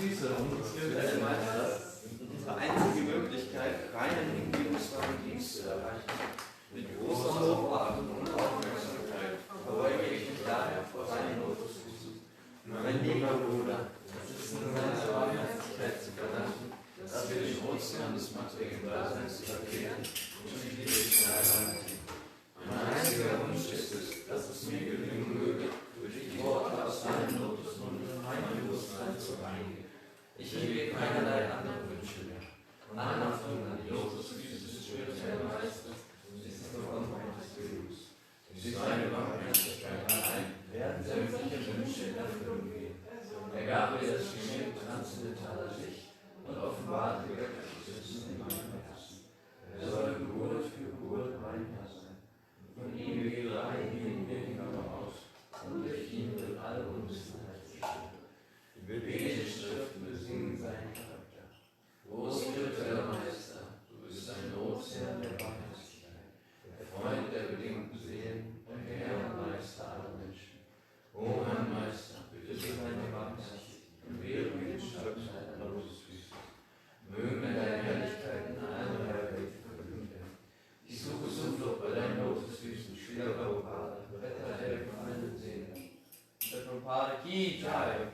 Füße unseres spirituellen Meisters sind unsere einzige Möglichkeit, reinen hingebungsvollen Dienst zu erreichen. Mit großer Hochachtung und Aufmerksamkeit verbeuge ich mich daher vor seinen Lotusfüßen. Mein lieber Bruder, es ist nur seiner Barmherzigkeit zu verdanken, dass wir den Ozean des materiellen Daseins überqueren und die Liebe erlangen. Mein einziger Wunsch ist es, dass es mir gelingen möge, durch die Worte aus deinem Lotusmund mein Bewusstsein zu reinigen. Ich hege keinerlei andere Wünsche mehr. Und Anachtung an die Lotusfüße des spirituellen Meisters ist nur Vollkommenheit des Gelübs. Durch seine Barmherzigkeit allein werden sämtliche Wünsche in Erfüllung gehen. Er gab mir das Geschenk transzendentaler Sicht und offenbarte göttliche Wissen in meinem Herzen. Er soll Geburt für Geburt mein Herr sein. Von ihm geht rein in mir hinaus und durch ihn wird alle Unwissenheit bestimmt. Die vedischen Schriften besingen seinen Charakter. O spiritueller Meister, du bist ein Ozean der Barmherzigkeit, der Freund der bedingten Seelen, der Herr und Meister aller Menschen. O mein Meister, bitte gib meine Barmherzigkeit und wehre mir den Stolz deiner Lotusfüße. Mögen deine Herrlichkeiten einer Welt verkündet werden. Ich suche Zuflucht bei deinen Lotusfüßen, Schüler Prabhupada, Retter der gefallenen Seelen. Der Prabhupada Ki Jai.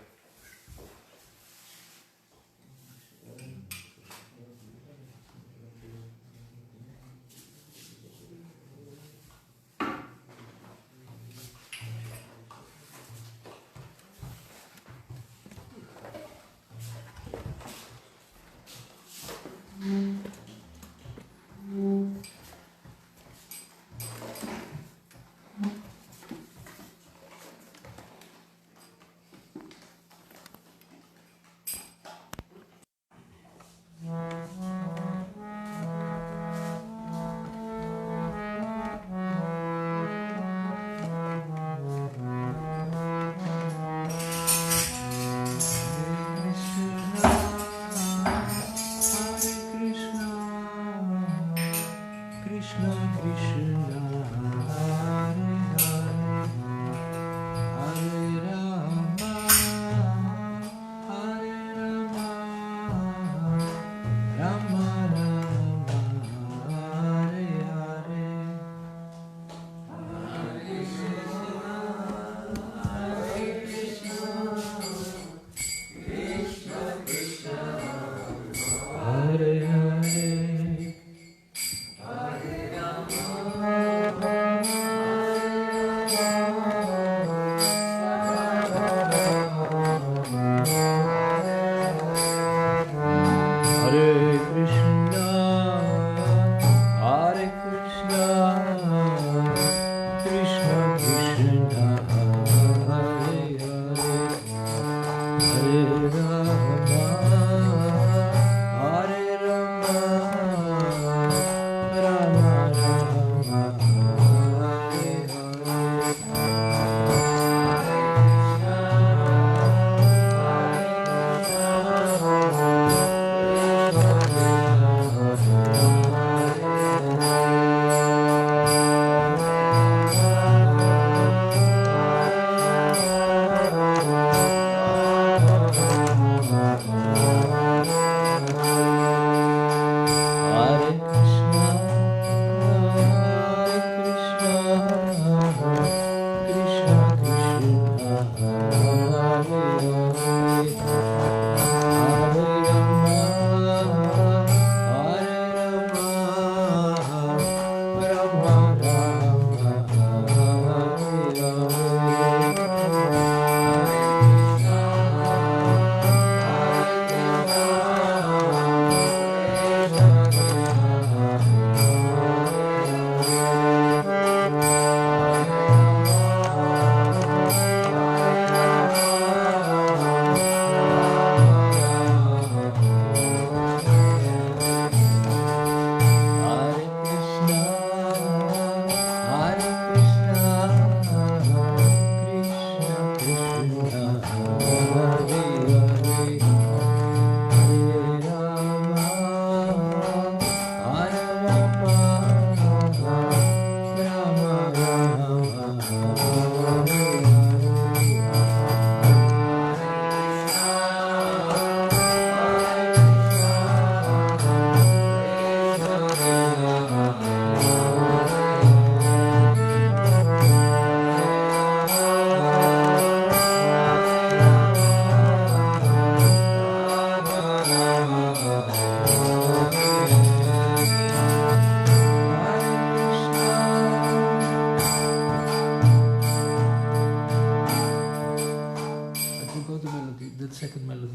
second melody.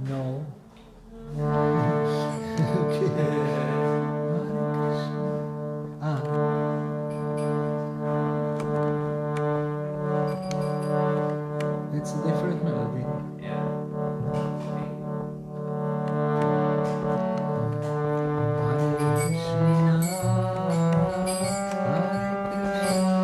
No. Okay. Hare Krishna. It's a different melody. Yeah. Hare Krishna, Hare Krishna,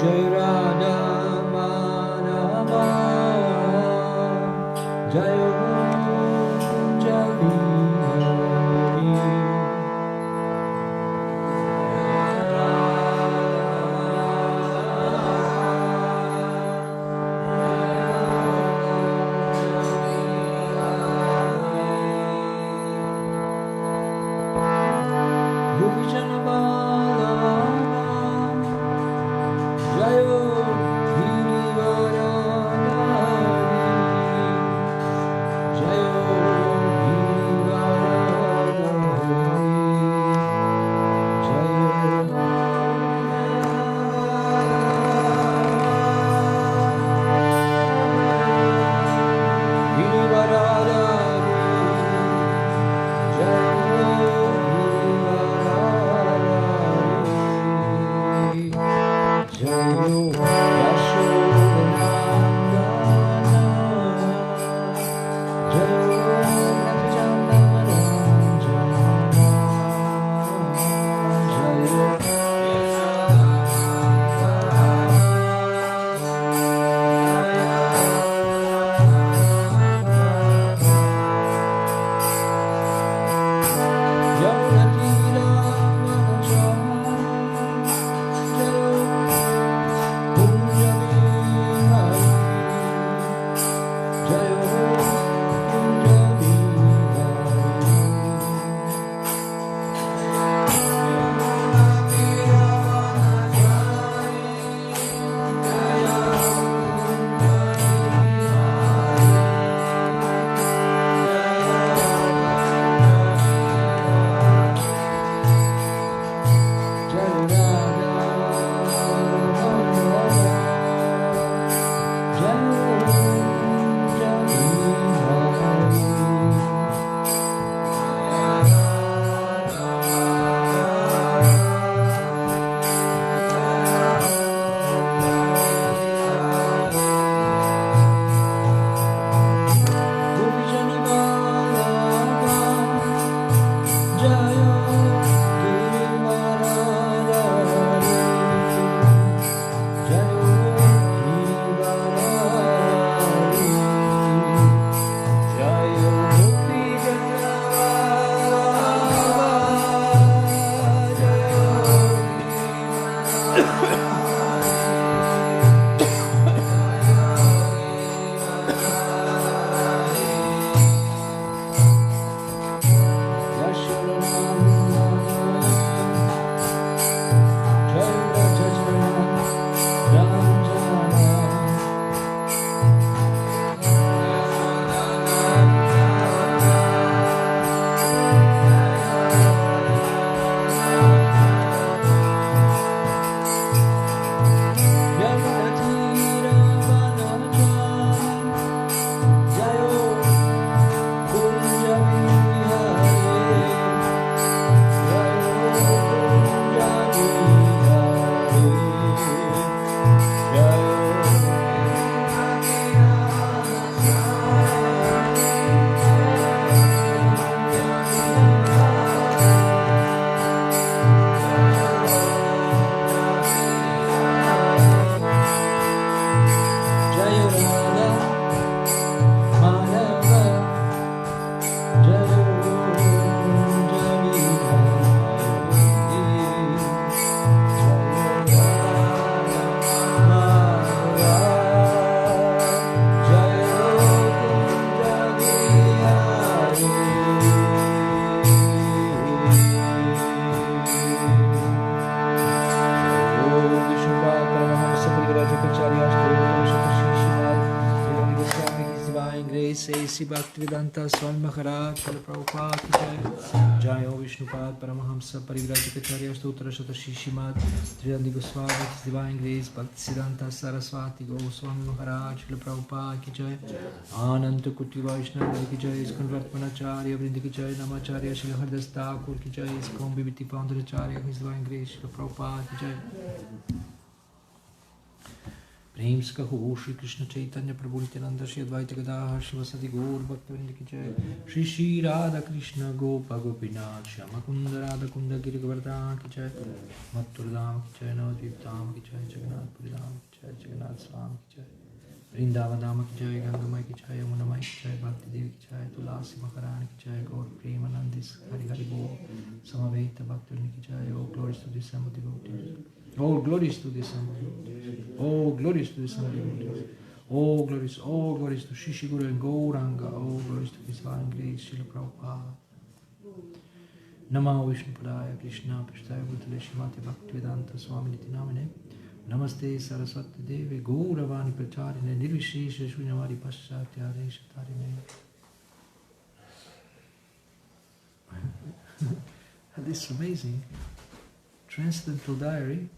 Jai Radha Madhava Jai Kunja Sri Bhaktivedanta Swami Maharaj Srila Prabhupada ki jai. Jai O Vishnupad Paramahamsa Parivrajacharya Stotra Shata Shishimad Tridandi Goswami His Divine Grace Bhaktisiddhanta Saraswati Goswami Maharaj Srila Prabhupada ki jai. Ananta Kuti Vaishnava ki jai. Iskon Ratmanacharya Vrindi ki jai. Namacharya Srila Hardas Thakur ki jai. Iskon Bhiviti Founderacharya His Divine Grace Srila Prabhupada ki jai. Premskaho Shri Krishna Chaitanya Prabhu Nityananda Shri Advaita Gadadhar Shivasati Gaur Bhaktivinoda Ki Jai Shri Shri Radha Krishna Gopa Gopinath Shyama Kunda Radha Kunda Giri Govardhan Ki Jai Mathura Ki Jai Navadvip Dham Ki Jai Jagannath Puri Dham Ki Jai Jagannath Swami Ki Jai Vrindavan Dham Ki Jai Ganga Mai Ki Jai Yamuna Mai Ki Jai Bhakti Devi Ki Jai Tulasi Maharani Ki Jai Gaur Premanandis Hari Hari Bol Samaveta Bhaktivinoda Ki Jai. Oh glories to the assembled devotees. Oh glories to the assembled devotees. Oh glories to the assembled devotees. Oh glories to Shishi Guru and Gauranga. Oh glories to His divine grace, Srila Prabhupada. Namah Vishnu Padaya Krishna Prasthaya Bhutale Shrimati Bhaktivedanta Swami Niti Namane Namaste Saraswati Devi Gauravani Pracharine Nirvishesha Shunyamari Paschatya Reshatarine. This is amazing. Transcendental Diary.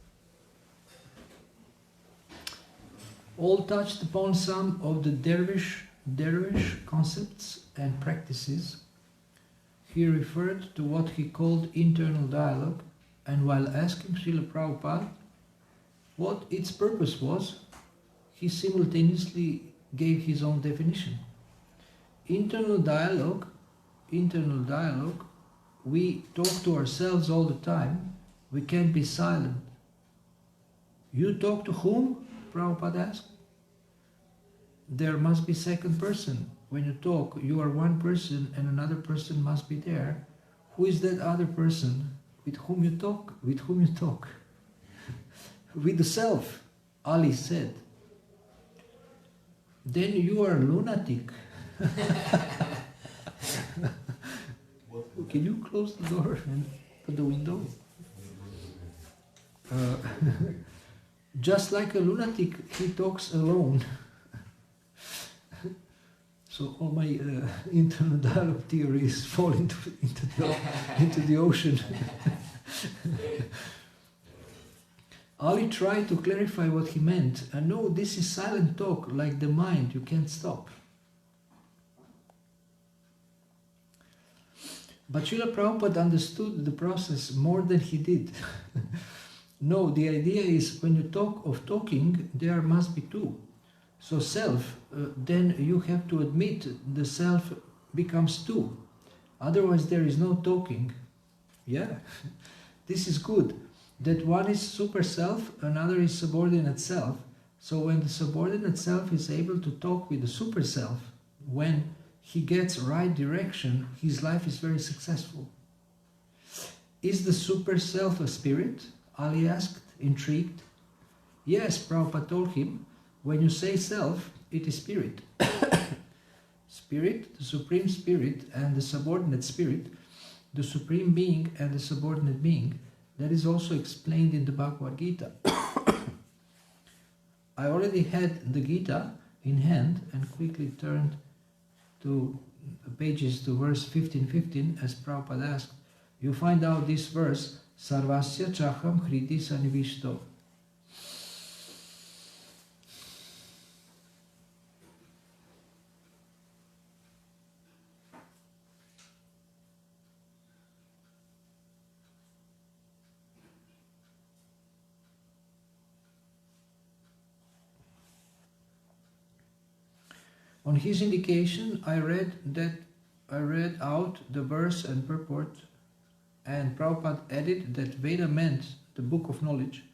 All touched upon some of the dervish concepts and practices. He referred to what he called internal dialogue, and while asking Srila Prabhupada what its purpose was, he simultaneously gave his own definition. Internal dialogue, we talk to ourselves all the time, we can't be silent. You talk to whom? Prabhupada asked. There must be second person. When you talk, you are one person and another person must be there. Who is that other person with whom you talk? With whom you talk? With the self, Ali said. Then you are lunatic. Can you close the door and open the window? Just like a lunatic, he talks alone. So all my internal dialogue theories fall into the ocean. Ali tried to clarify what he meant. No, this is silent talk, like the mind, you can't stop. But Srila Prabhupada understood the process more than he did. No, the idea is when you talk of talking, there must be two. So self, then you have to admit the self becomes two. Otherwise there is no talking. Yeah, this is good. That one is super self, another is subordinate self. So when the subordinate self is able to talk with the super self, when he gets right direction, his life is very successful. Is the super self a spirit? Ali asked, intrigued. Yes, Prabhupada told him, when you say self, it is spirit. Spirit, the supreme spirit and the subordinate spirit, the supreme being and the subordinate being, that is also explained in the Bhagavad Gita. I already had the Gita in hand and quickly turned to pages to verse 15 as Prabhupada asked. You find out this verse, Sarvasya Chaham Hridi Sanivishto. On his indication, I read out the verse and purport, and Prabhupada added that Veda meant the book of knowledge.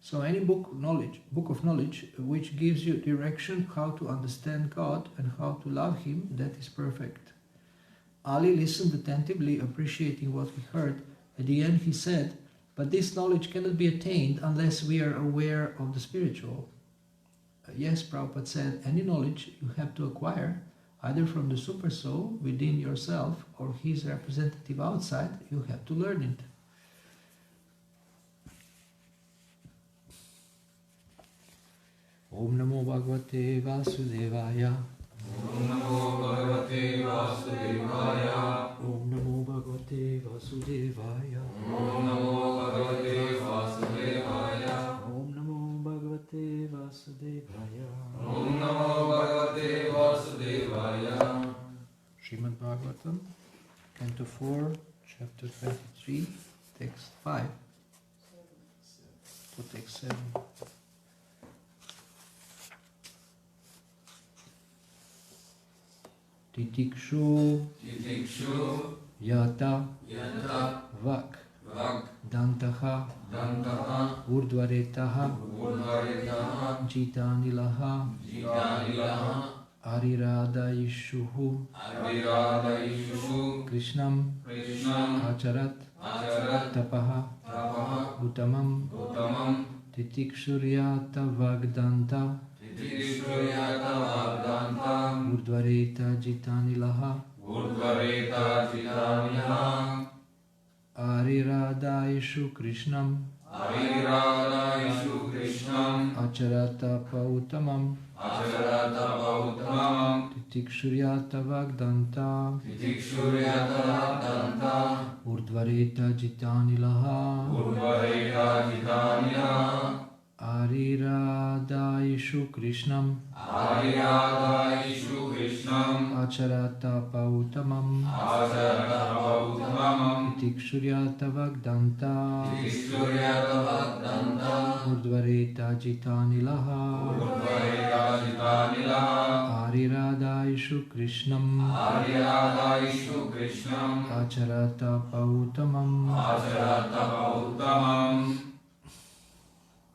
So any book of knowledge which gives you direction how to understand God and how to love Him, that is perfect. Ali listened attentively, appreciating what he heard. At the end he said, but this knowledge cannot be attained unless we are aware of the spiritual. Yes, Prabhupada said, any knowledge you have to acquire, either from the super soul within yourself or his representative outside, you have to learn it. Om Namo Bhagavate Vasudevaya. Om Namo Bhagavate Vasudevaya. Om Namo Bhagavate Vasudevaya. Om Namo Bhagavate Vasudevaya. Om Namo Bhagavate Vasudevaya. Om Namo Bhagavate Vasudevaya. Srimad Bhagavatam, Canto 4, Chapter 23, Text 5 to Text 7. Titikshu Titikshu Yata Yata Vak Vak Dantaha Dantaha Urdvaretaha Udvaritaha Jitanilaha Jitanilaha Ariradayishuhu Aviradayishu Krishnam Krishnam Acharat Acharat Tapaha Tapaha Uttamam Uttamam Titiksuryata Vagdanta Titikshuryata Vardanta Urdvareta Jitanilaha Udvarita Jitanilaha Ariradayishu Krishnam Aviradayishu Krishnam Acharata Pautamam Acharata Bautamam Titiksuryata Vagdanta Titikshuryata Vardanta Urdvareta Jitanilaha Udvarita Jitanilaha Ariradayishu Krishnam Aviradayishu Krishnam Acharata Pautamam Acharata Bautamam Titiksuryata Vagdanta Titikshuryata Vardanta Urdvareta Jitanilaha Udvarita Jitanilaha Ariradayishu Krishnam Aviradayishu Krishnam Acharata Pautamam Acharata Bautamam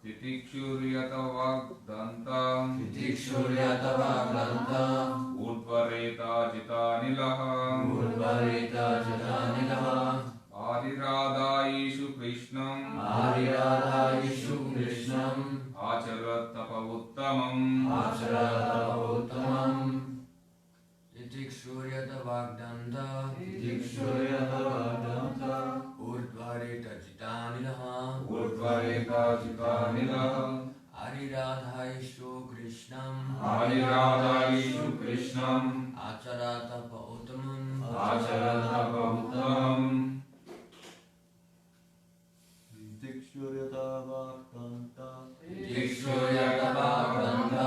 Titikshuryata Vagdanta Titikshuryata Vagdanta Udvareta Jitanilaha Udvareta Jitanilaha Ariradayishu Krishnam Ariradayishu Krishnam Acharata Pauttamam Acharata Pauttamam Titikshuryata Vagdanta Titikshuryata Vagdanta Udvareta Jitanilaha Udvareta Jitanilaha Ariradayishu Krishnam Ariradayishu Krishnam Acharata Pauttamam Acharata Pauttamam Titikshuryata Vagdanta Titikshuryata Vagdanta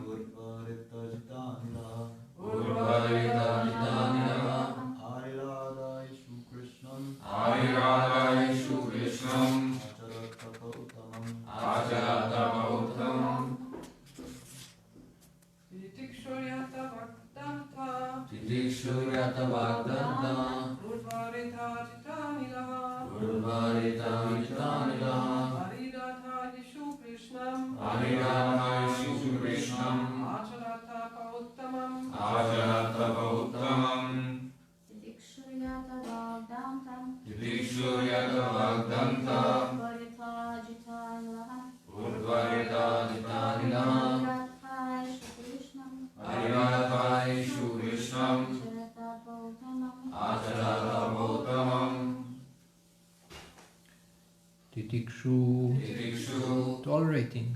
Urdvareta Jitanilaha Udvareta Jitanilaha Ariradayishu Krishnam Ariradayishu Krishnam Acharata Pautamam Acharata Pauttamam Titikshuryata Vagdanta Titikshuryata Vagdanta Udvareta Jitanilaha Udvareta Jitanilaha Ariradayishu Krishnam Ariradayishu Krishnam Acharata Pauttamam Acharata Pauttamam Titikshuryata Vagdanta Titikshuryata Vagdanta Udvareta Jitanilaha Udvareta Jitanilaha Ariradayishu Krishnam Ariradayishu Krishnam Acharata Pautamam Acharata Pauttamam Titikshu Titikshu Tolerating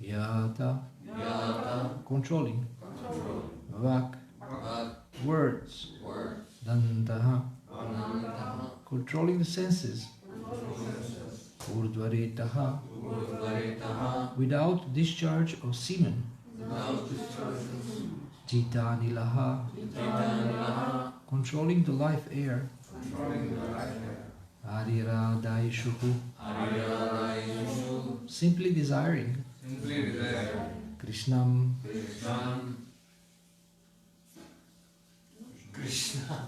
Yata Yata Controlling Vak Vak Words Words Dantaha Anantaha Controlling the senses Urdvaretaha Udvaretaha Without discharge of semen Without discharge Jitanilaha Jitanilaha Controlling the life air Controlling the life Ariradayishuhu Ariradayishu Simply desiring Simply desire Krishnam Krishnam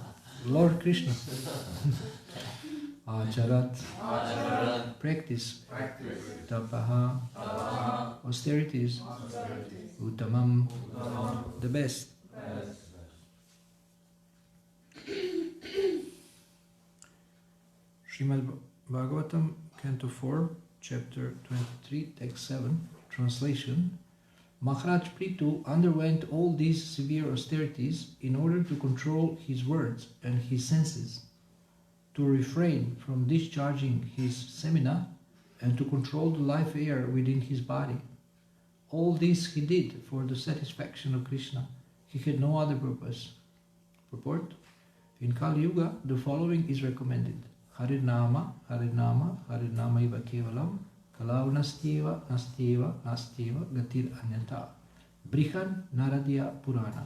Lord Krishna Acharat Acharat Practice Practice Tapaha Tapaha Austerities Austerities Uttamam Uttamam The best Srimad Bhagavatam, Canto 4, Chapter 23, Text 7, Translation. Maharaj Prithu underwent all these severe austerities in order to control his words and his senses, to refrain from discharging his semina, and to control the life air within his body. All this he did for the satisfaction of Krishna. He had no other purpose. Purport. In Kali Yuga, the following is recommended. Harinama, Harinama, Harinamaiva Kevalam, Kalau Nastyeva, Nastyeva, Nastyeva, Gatir Anyata. Brihan Naradya Purana.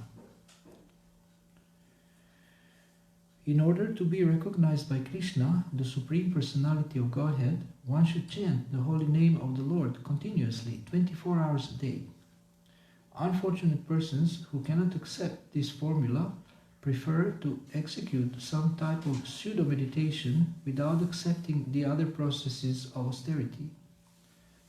In order to be recognized by Krishna, the Supreme Personality of Godhead, one should chant the holy name of the Lord continuously, 24 hours a day. Unfortunate persons who cannot accept this formula prefer to execute some type of pseudo-meditation without accepting the other processes of austerity.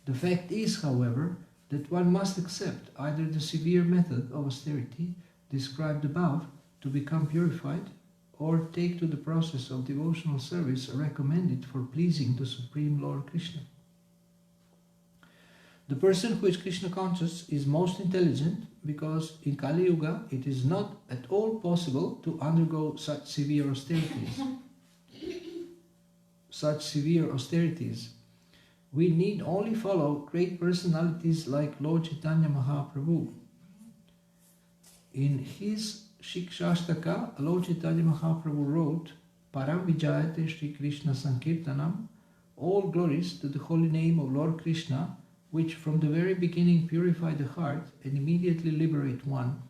The fact is, however, that one must accept either the severe method of austerity described above to become purified, or take to the process of devotional service recommended for pleasing the Supreme Lord Krishna. The person who is Krishna conscious is most intelligent, because in Kali Yuga it is not at all possible to undergo such severe austerities. We need only follow great personalities like Lord Chaitanya Mahaprabhu. In his Shikshashtaka, Lord Chaitanya Mahaprabhu wrote, Param Vijayate Shri Krishna Sankirtanam, all glories to the holy name of Lord Krishna, which from the very beginning purify the heart and immediately liberate one.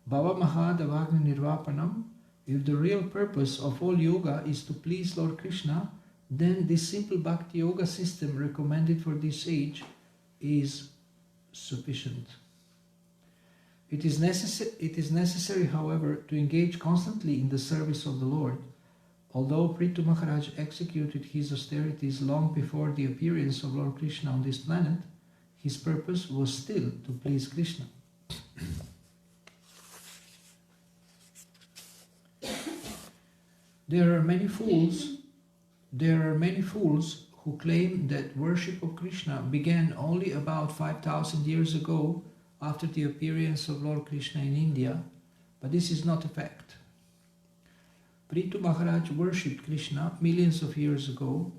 Bhava Mahadavagna Nirvapanam, if the real purpose of all yoga is to please Lord Krishna, then this simple bhakti yoga system recommended for this age is sufficient. It is necessary, however, to engage constantly in the service of the Lord. Although Prithu Maharaj executed his austerities long before the appearance of Lord Krishna on this planet, his purpose was still to please Krishna. There are many fools who claim that worship of Krishna began only about 5,000 years ago after the appearance of Lord Krishna in India, but this is not a fact. Prithu Maharaj worshipped Krishna millions of years ago,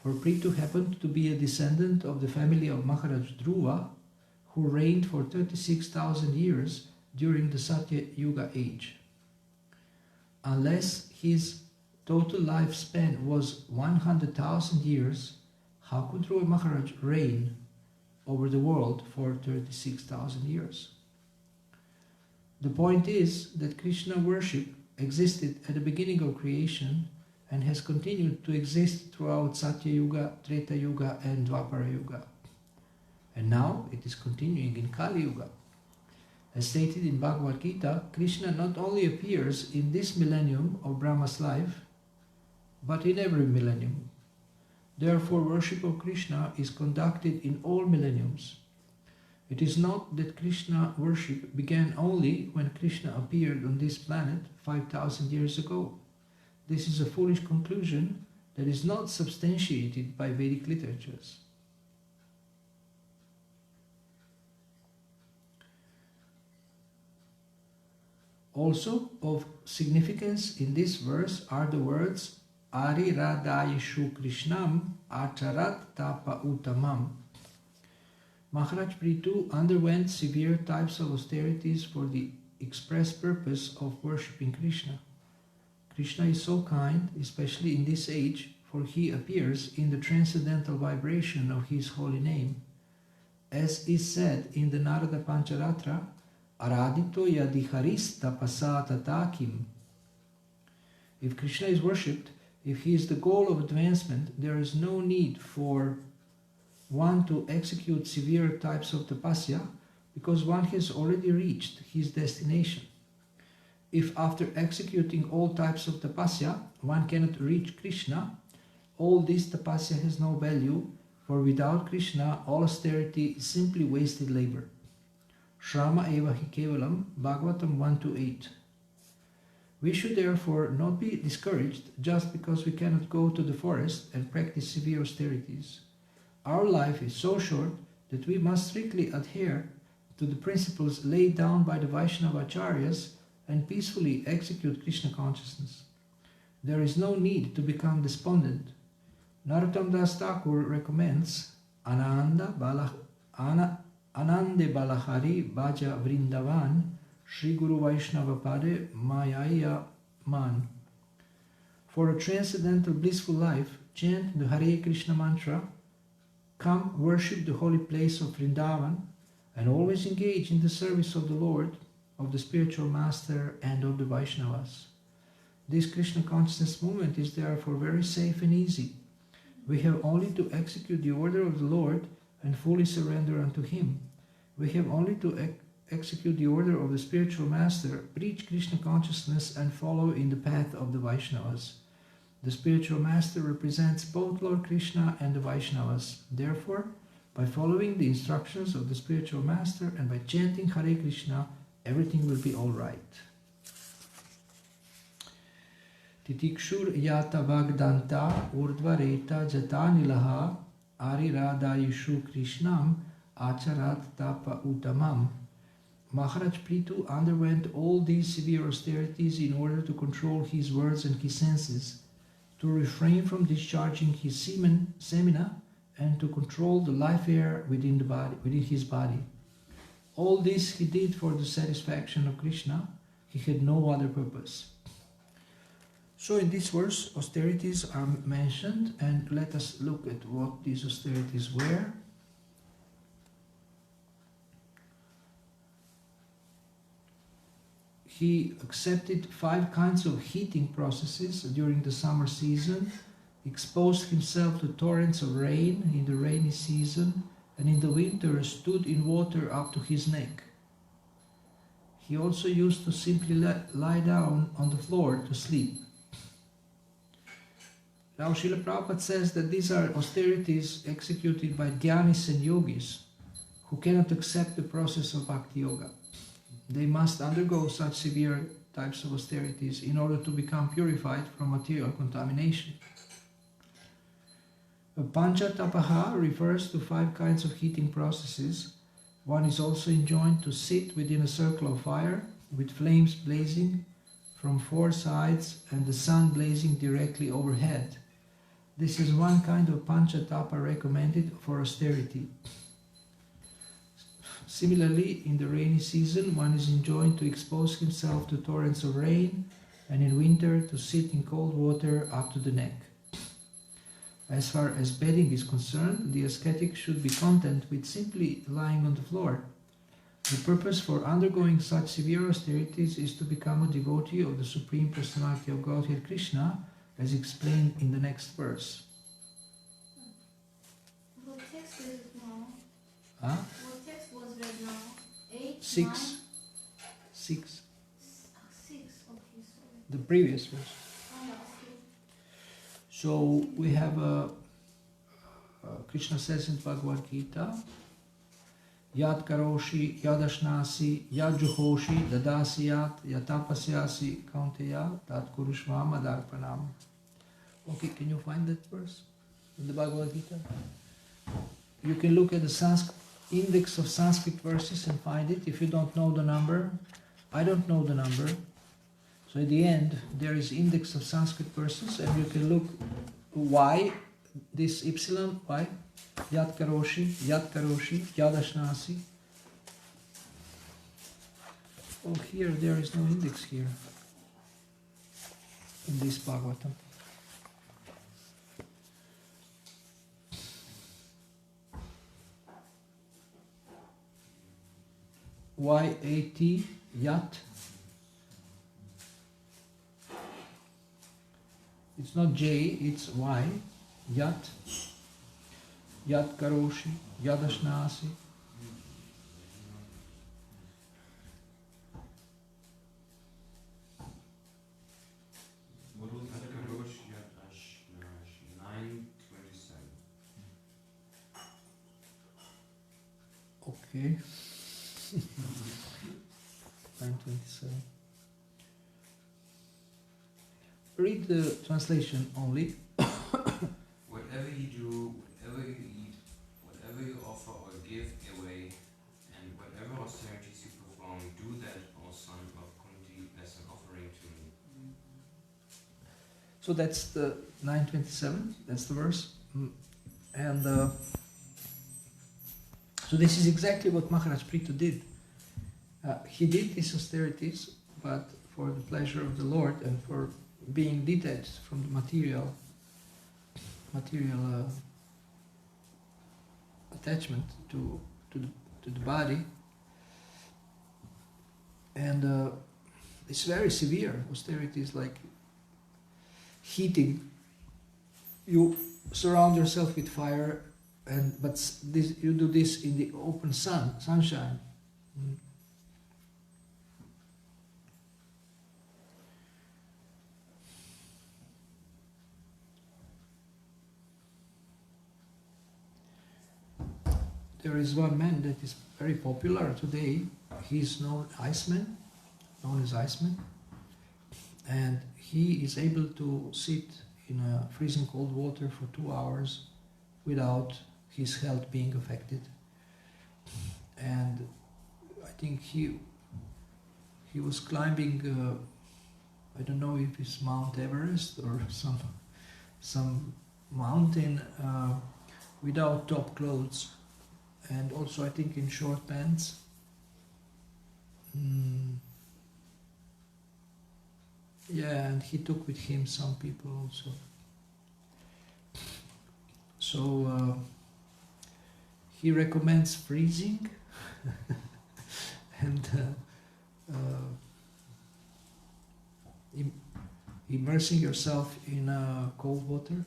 for Prithu happened to be a descendant of the family of Maharaj Dhruva, who reigned for 36,000 years during the Satya Yuga age. Unless his total lifespan was 100,000 years, how could Dhruva Maharaj reign over the world for 36,000 years? The point is that Krishna worship existed at the beginning of creation and has continued to exist throughout Satya Yuga, Treta Yuga and Dwapara Yuga. And now it is continuing in Kali Yuga. As stated in Bhagavad Gita, Krishna not only appears in this millennium of Brahma's life, but in every millennium. Therefore, worship of Krishna is conducted in all millenniums. It is not that Krishna worship began only when Krishna appeared on this planet 5,000 years ago. This is a foolish conclusion that is not substantiated by Vedic literatures. Also of significance in this verse are the words Ariradayeshu Krishnam Acharat Tapa Uttamam. Maharaj Prithu underwent severe types of austerities for the express purpose of worshipping Krishna. Krishna is so kind, especially in this age, for he appears in the transcendental vibration of his holy name. As is said in the Narada Pancharatra, Aradito yadiharis tapasa tatakim. If Krishna is worshipped, if he is the goal of advancement, there is no need for one to execute severe types of tapasya, because one has already reached his destination. If after executing all types of tapasya, one cannot reach Krishna, all this tapasya has no value, for without Krishna, all austerity is simply wasted labor. Shrama eva hi kevalam, Bhagavatam 1-8. We should therefore not be discouraged just because we cannot go to the forest and practice severe austerities. Our life is so short that we must strictly adhere to the principles laid down by the Vaishnava Acharyas and peacefully execute Krishna consciousness. There is no need to become despondent. Narottam Das Thakur recommends Anande Balahari Bhaja Vrindavan Shri Guru Vaishnava Pade Mayaya Man. For a transcendental blissful life, chant the Hare Krishna mantra, come worship the holy place of Vrindavan, and always engage in the service of the Lord, of the spiritual master, and of the Vaishnavas. This Krishna consciousness movement is therefore very safe and easy. We have only to execute the order of the Lord and fully surrender unto Him. We have only to execute the order of the spiritual master, preach Krishna consciousness, and follow in the path of the Vaishnavas. The spiritual master represents both Lord Krishna and the Vaishnavas. Therefore, by following the instructions of the spiritual master and by chanting Hare Krishna, everything will be all right. Titikshur yata vagdanta urdvareta jatanilaha ariradayishu krishnam acharat tapa utamam. Maharaj Prithu underwent all these severe austerities in order to control his words and his senses, to refrain from discharging his semina, and to control the life air within his body. All this he did for the satisfaction of Krishna. He had no other purpose. So in this verse, austerities are mentioned, and let us look at what these austerities were. He accepted 5 kinds of heating processes during the summer season, exposed himself to torrents of rain in the rainy season, and in the winter stood in water up to his neck. He also used to simply lie down on the floor to sleep. Now Srila Prabhupada says that these are austerities executed by dhyanis and yogis who cannot accept the process of bhakti yoga. They must undergo such severe types of austerities in order to become purified from material contamination. A panchatapaha refers to 5 kinds of heating processes. One is also enjoined to sit within a circle of fire with flames blazing from 4 sides and the sun blazing directly overhead. This is one kind of panchatapa recommended for austerity. Similarly, in the rainy season, one is enjoined to expose himself to torrents of rain, and in winter to sit in cold water up to the neck. As far as bedding is concerned, the ascetic should be content with simply lying on the floor. The purpose for undergoing such severe austerities is to become a devotee of the Supreme Personality of Godhead Krishna, as explained in the next verse. What text is it now? Huh? What text was read now? 8, 6. 9? 6. 6, okay, sorry. The previous verse. Oh, okay. So we have Krishna says in Bhagavad Gita, Yad karoshi, yadashnasi, yad juhoshi, dadasi yat, yatapasyasi, kaunteya, tat kurushvam adarpanam. Okay, can you find that verse in the Bhagavad Gita? You can look at the index of Sanskrit verses and find it. If you don't know the number, I don't know the number. So at the end, there is index of Sanskrit verses, and you can look why this epsilon, why? Yad karoshi, yadashnasi. Oh, here, there is no index here in this Bhagavatam. Y-A-T, yat. It's not J, it's Y, yat. Yad karoshi, yadashnasi. What was that? Karosh Yadash 927. Okay. 927. Read the translation only. Whatever you do, whatever you eat, whatever you offer or give away, and whatever austerities you perform, do that, O son of Kunti, as an offering to me. So that's the 927, that's the verse. And so this is exactly what Maharaj Prithu did. He did these austerities, but for the pleasure of the Lord and for being detached from the material attachment to the body. And it's very severe. Austerities like heating. You surround yourself with fire but this, you do this in the open sunshine. Mm. There is one man that is very popular today. He's known as Iceman, and he is able to sit in a freezing cold water for 2 hours without his health being affected. And I think he was climbing, I don't know if it's Mount Everest or some mountain without top clothes, and also I think in short pants. Yeah, and he took with him some people also. So he recommends freezing and immersing yourself in cold water,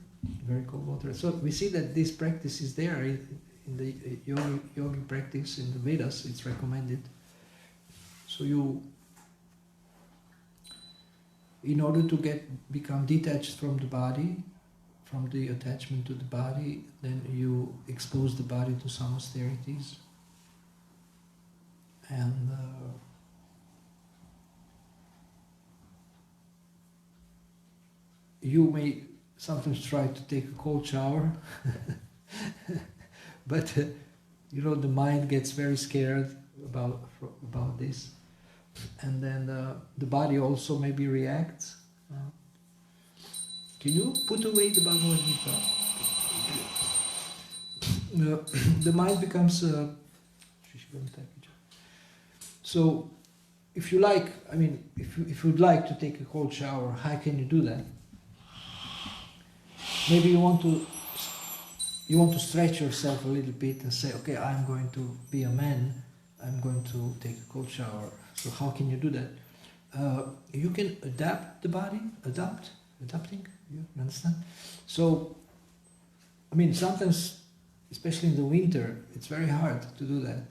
very cold water. So we see that this practice is there in the yogic practice in the Vedas. It's recommended. So you, in order to become detached from the body, from the attachment to the body, then you expose the body to some austerities. And you may sometimes try to take a cold shower, but you know, the mind gets very scared about this, and then the body also maybe reacts. Can you put away the Bhagavad Gita? The mind becomes so if you like, I mean, if you'd like to take a cold shower, how can you do that? Maybe you want to stretch yourself a little bit and say, okay, I'm going to be a man, I'm going to take a cold shower. So how can you do that? You can adapt the body, adapting, you understand? So, I mean, sometimes, especially in the winter, it's very hard to do that.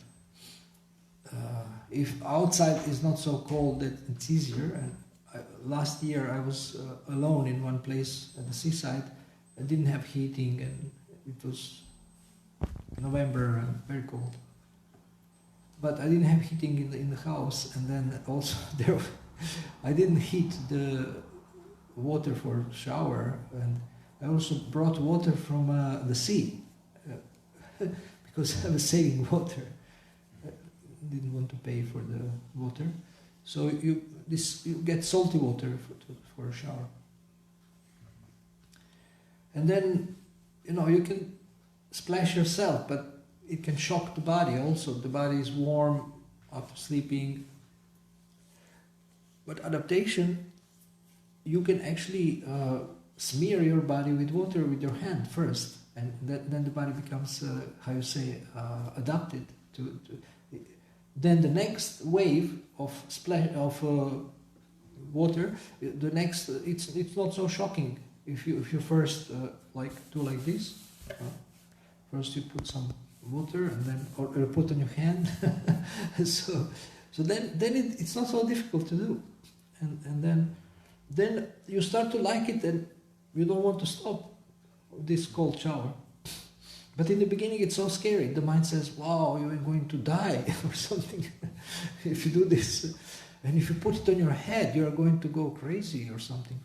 If outside is not so cold, that it's easier. And last year I was alone in one place at the seaside. I didn't have heating, and it was November and very cold. But I didn't have heating in the house, and then also there, I didn't heat the water for shower, and I also brought water from the sea because I was saving water. I didn't want to pay for the water, so you get salty water for a shower. And then, you know, you can splash yourself, but it can shock the body also. The body is warm after sleeping. But adaptation, you can actually smear your body with water with your hand first, and then the body becomes, adapted to. Then the next wave of water, the next, it's not so shocking. If you first do like this, first you put some water and then or put on your hand, so then it's not so difficult to do, and then you start to like it, and you don't want to stop this cold shower. But in the beginning it's so scary. The mind says, "Wow, you're going to die or something if you do this, and if you put it on your head, you are going to go crazy or something."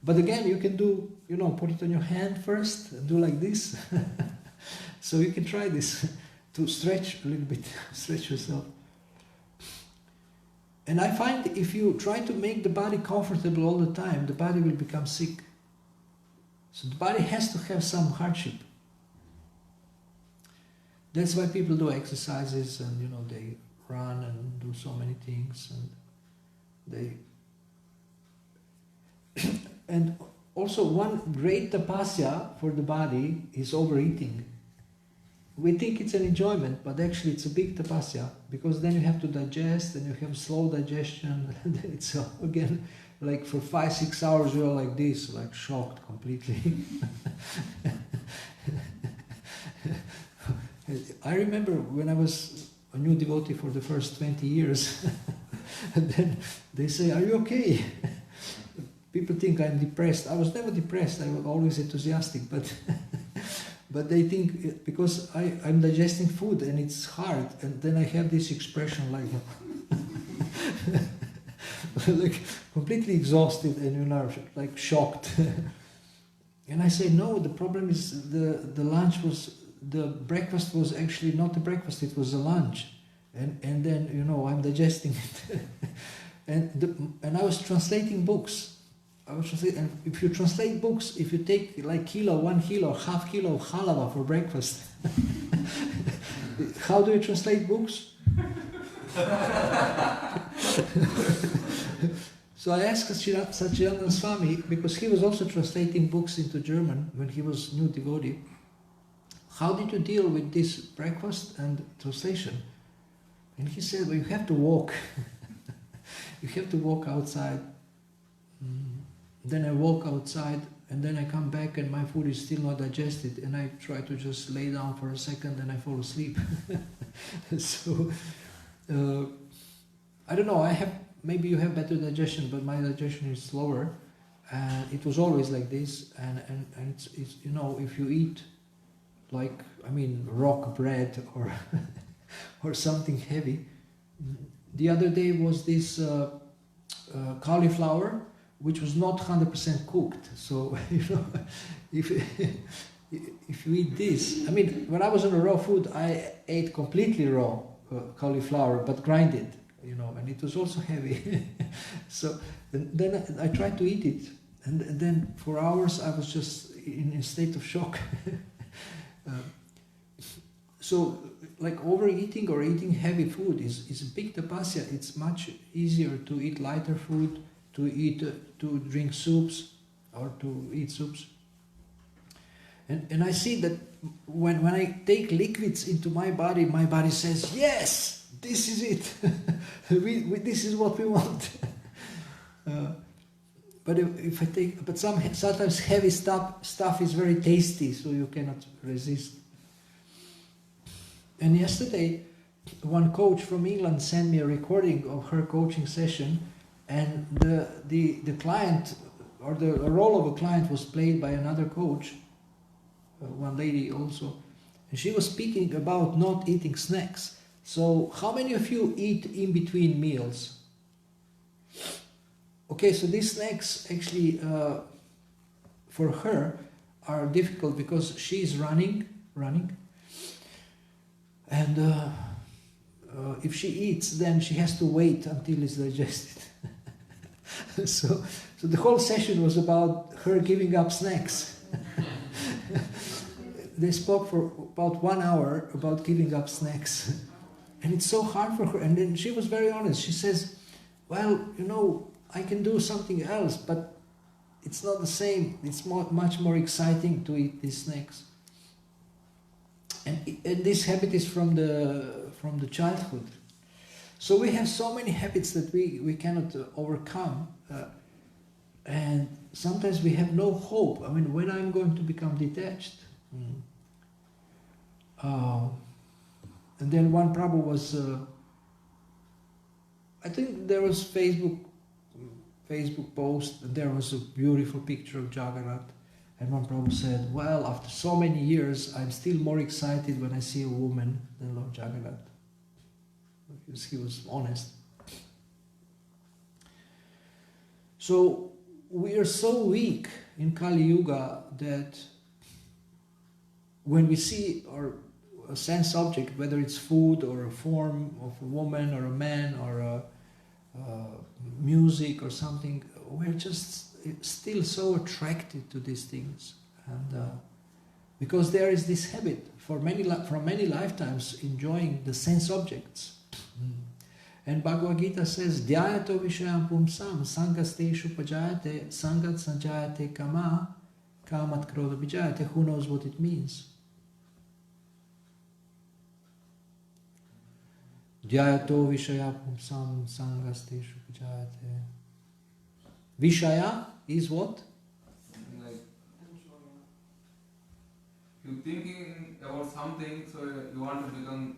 But again, you can do, put it on your hand first and do like this. So you can try this to stretch a little bit, stretch yourself. And I find if you try to make the body comfortable all the time, the body will become sick. So the body has to have some hardship. That's why people do exercises, and they run and do so many things, and and also one great tapasya for the body is overeating. We think it's an enjoyment, but actually it's a big tapasya, because then you have to digest, and you have slow digestion, and it's again like for 5-6 hours you're like this, like shocked completely. I remember when I was a new devotee for the first 20 years, and then they say, "Are you okay?" People think I'm depressed. I was never depressed. I was always enthusiastic, but but they think because I'm digesting food and it's hard, and then I have this expression like like completely exhausted and like shocked. And I say, no, the problem is the breakfast was actually not the breakfast, it was the lunch. And then, I'm digesting it. and I was translating books. And if you translate books, if you take like 1 kilo, half kilo of halava for breakfast, how do you translate books? So I asked Satchidananda Swami, because he was also translating books into German when he was new devotee, how did you deal with this breakfast and translation? And he said, well, you have to walk. You have to walk outside. Then I walk outside, and then I come back and my food is still not digested, and I try to just lay down for a second and I fall asleep. So, I don't know, maybe you have better digestion, but my digestion is slower. And it was always like this, and it's if you eat rock bread or or something heavy. The other day was this cauliflower, which was not 100% cooked. So if you eat this, when I was on a raw food, I ate completely raw cauliflower, but grind it, and it was also heavy. So then I tried to eat it, and then for hours I was just in a state of shock. So like overeating or eating heavy food is a big tapasya. It's much easier to eat lighter food, to drink soups or to eat soups. And I see that when I take liquids into my body says, yes, this is it. This is what we want. But sometimes heavy stuff is very tasty, so you cannot resist. And yesterday, one coach from England sent me a recording of her coaching session, and the client, or the role of a client, was played by another coach, one lady also, and she was speaking about not eating snacks. So how many of you eat in between meals? Okay, so these snacks actually for her are difficult because she is running, and if she eats, then she has to wait until it's digested. So the whole session was about her giving up snacks. They spoke for about 1 hour about giving up snacks. And it's so hard for her. And then she was very honest. She says, well, I can do something else, but it's not the same. It's much more exciting to eat these snacks. And this habit is from the childhood. So we have so many habits that we cannot overcome. And sometimes we have no hope. When I'm going to become detached? And then one Prabhu was, I think there was Facebook post, and there was a beautiful picture of Jagannath, and one Prabhu said, well, after so many years, I'm still more excited when I see a woman than Lord Jagannath. Because he was honest. So we are so weak in Kali Yuga that when we see a sense object, whether it's food or a form of a woman or a man or music or something, we're just still so attracted to these things, and because there is this habit from many lifetimes enjoying the sense objects. And Bhagavad Gita says, Dhyayato vishayam pumsam sangasteshu pajayate sangat sanjayate kama kamat krodha vijayate. Who knows what it means? Dhyayato vishaya pumsam sangasteshu pajayate. Vishaya is what? you're thinking about something, so you want to become,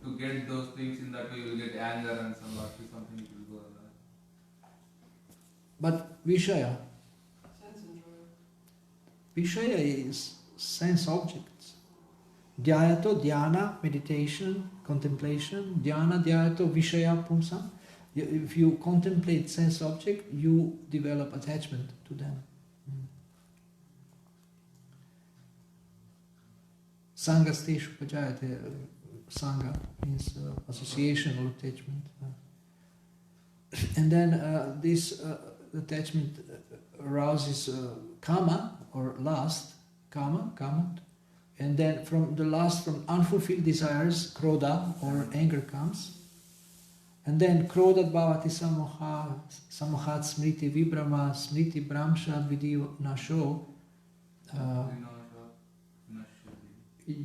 to get those things. In that way, you will get anger and something will go. But Vishaya, Sense enjoyer. Vishaya is sense objects. Dhyayato, dhyana, meditation, contemplation. Dhyana, dhyayato, Vishaya, pumsa. If you contemplate sense object, you develop attachment to them. Sangha steshu pajayate. Sangha means association or attachment. And then this attachment arouses kama or lust, kama, and then from the lust, from unfulfilled desires, krodha or anger comes. And then krodhat bhavati samoha, samohat smriti vibrama, smriti bramsha vidhi nasho.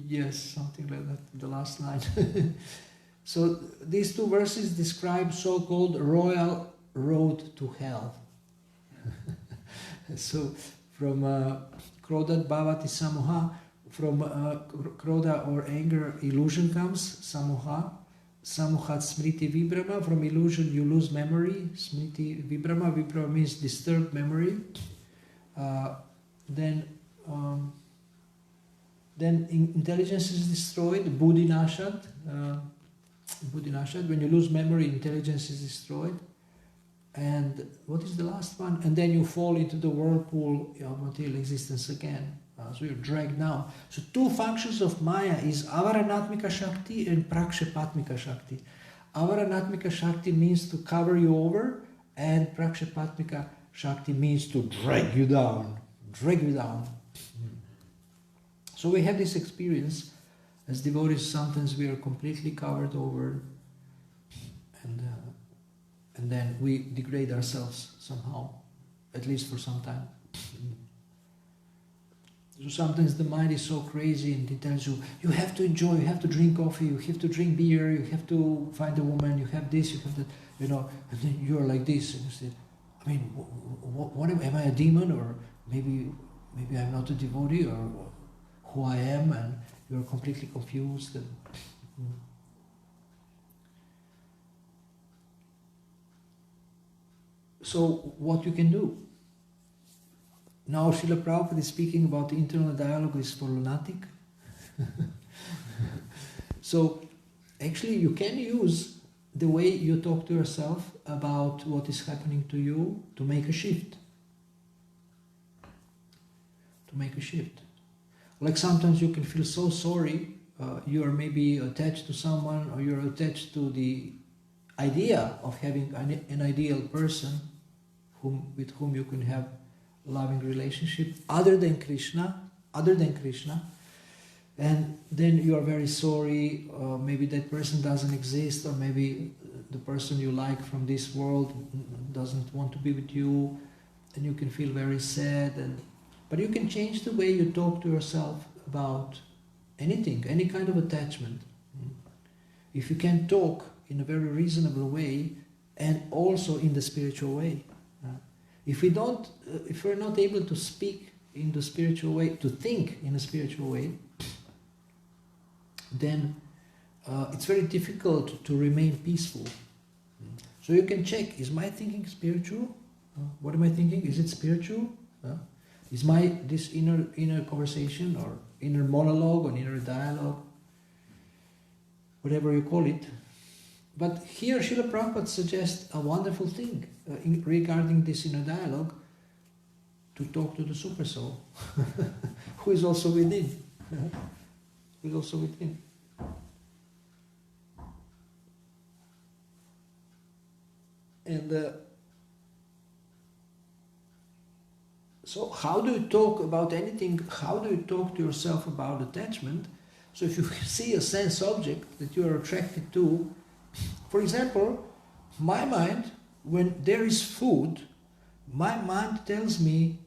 Yes, something like that, the last line. So these two verses describe so-called royal road to hell. So from krodhat bhavati samoha, from krodha or anger, illusion comes, samoha. Samohat smriti vibrama, from illusion you lose memory. Smriti vibrama, vibrama means disturbed memory. Then intelligence is destroyed, buddhi nashad. When you lose memory, intelligence is destroyed. And what is the last one? And then you fall into the whirlpool of material existence again. So you're dragged down. So two functions of Maya is avaranatmika shakti and prakshepatmika shakti. Avaranatmika shakti means to cover you over, and prakshepatmika shakti means to drag you down. So we have this experience as devotees. Sometimes we are completely covered over, and then we degrade ourselves somehow, at least for some time. So sometimes the mind is so crazy and it tells you, you have to enjoy, you have to drink coffee, you have to drink beer, you have to find a woman, you have this, you have that, and then you're like this, and you say, I mean, what am I a demon, or maybe I'm not a devotee, or who I am, and you're completely confused. So what you can do? Now Srila Prabhupada is speaking about the internal dialogue is for lunatic. So actually you can use the way you talk to yourself about what is happening to you to make a shift. Like sometimes you can feel so sorry, you are maybe attached to someone, or you're attached to the idea of having an ideal person with whom you can have loving relationship other than Krishna, and then you are very sorry, maybe that person doesn't exist, or maybe the person you like from this world doesn't want to be with you, and you can feel very sad, but you can change the way you talk to yourself about anything, any kind of attachment. If you can talk in a very reasonable way and also in the spiritual way. If we're not able to speak in the spiritual way, to think in a spiritual way, then it's very difficult to remain peaceful. So you can check, is my thinking spiritual? What am I thinking? Is it spiritual? Is this inner conversation, or inner monologue, or inner dialogue, whatever you call it? But here Srila Prabhupada suggests a wonderful thing regarding this inner dialogue, to talk to the Super Soul, who is also within. And so how do you talk about anything? How do you talk to yourself about attachment? So if you see a sense object that you are attracted to, for example, my mind, when there is food, my mind tells me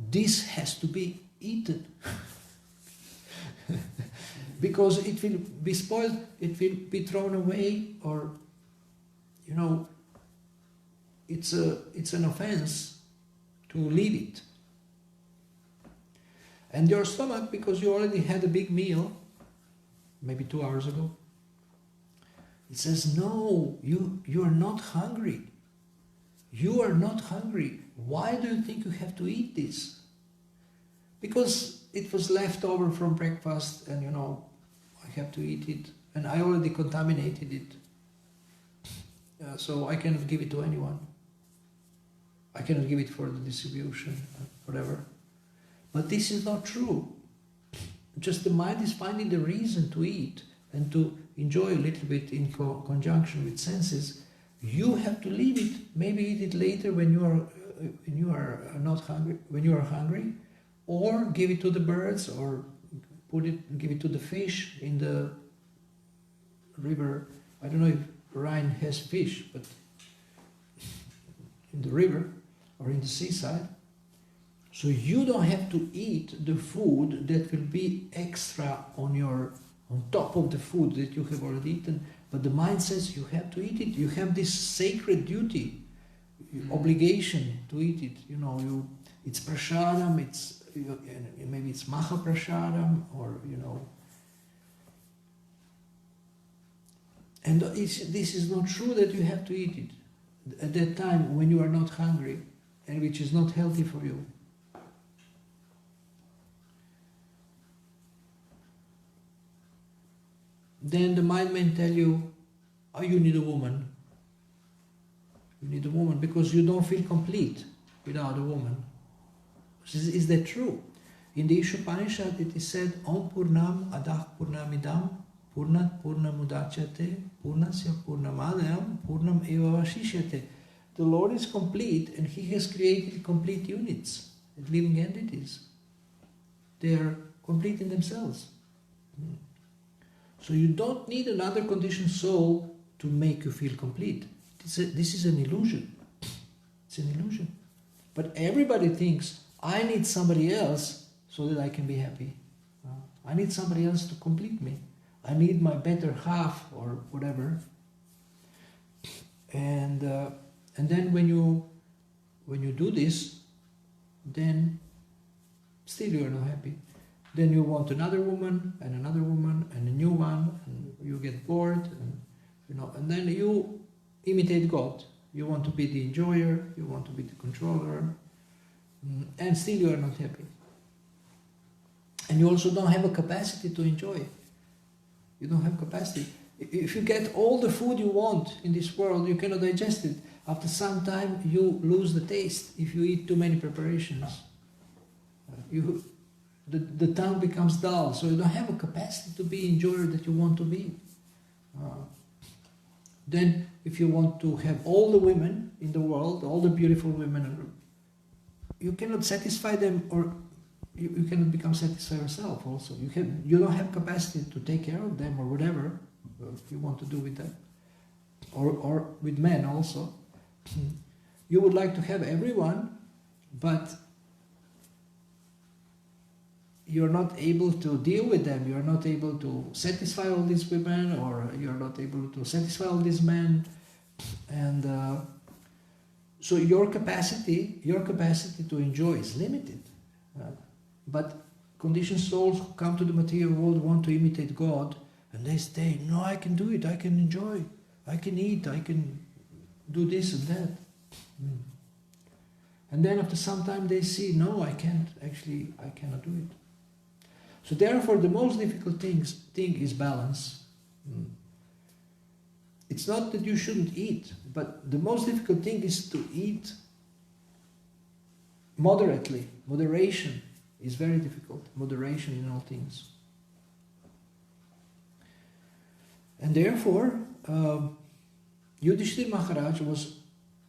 this has to be eaten. Because it will be spoiled, it will be thrown away, or it's an offense to leave it. And your stomach, because you already had a big meal, maybe 2 hours ago, it says, no, you are not hungry. You are not hungry. Why do you think you have to eat this? Because it was left over from breakfast and I have to eat it. And I already contaminated it. So I cannot give it to anyone. I cannot give it for the distribution, whatever. But this is not true. Just the mind is finding the reason to eat and to enjoy a little bit in conjunction with senses. You have to leave it. Maybe eat it later when you are not hungry. When you are hungry, or give it to the birds, or give it to the fish in the river. I don't know if Rhine has fish, but in the river or in the seaside. So you don't have to eat the food that will be extra on top of the food that you have already eaten. But the mind says you have to eat it. You have this sacred duty, obligation to eat it. It's prasadam. Maybe it's maha prasadam, or And this is not true that you have to eat it at that time when you are not hungry, and which is not healthy for you. Then the mind may tell you, oh, you need a woman. You need a woman because you don't feel complete without a woman. Is that true? In the Ishopanishad it is said, Om Purnam Adah Purnamidam Purnat Purnamudachyate Purnasya Purnamadayam Purnam Eva Vashishyate. The Lord is complete and He has created complete units, living entities. They are complete in themselves. So you don't need another conditioned soul to make you feel complete. This is an illusion. It's an illusion. But everybody thinks, I need somebody else so that I can be happy. I need somebody else to complete me. I need my better half or whatever. And then when you do this, then still you are not happy. Then you want another woman and a new one, and you get bored, and then you imitate God. You want to be the enjoyer, you want to be the controller, and still you are not happy. And you also don't have a capacity to enjoy. You don't have capacity. If you get all the food you want in this world, you cannot digest it. After some time, you lose the taste if you eat too many preparations. The tongue becomes dull, so you don't have a capacity to be enjoyer that you want to be. Then, if you want to have all the women in the world, all the beautiful women, you cannot satisfy them, or you cannot become satisfied yourself also. You don't have capacity to take care of them or whatever you want to do with them. Or with men also. You would like to have everyone, but you're not able to deal with them. You're not able to satisfy all these women, or you're not able to satisfy all these men. And so your capacity to enjoy is limited. But conditioned souls who come to the material world want to imitate God, and they say, no, I can do it, I can enjoy, I can eat, I can do this and that. And then after some time they see, no, I can't, actually, I cannot do it. So therefore the most difficult thing is balance. It's not that you shouldn't eat, but the most difficult thing is to eat moderately. Moderation is very difficult. Moderation in all things. And therefore, Yudhishthira Maharaj was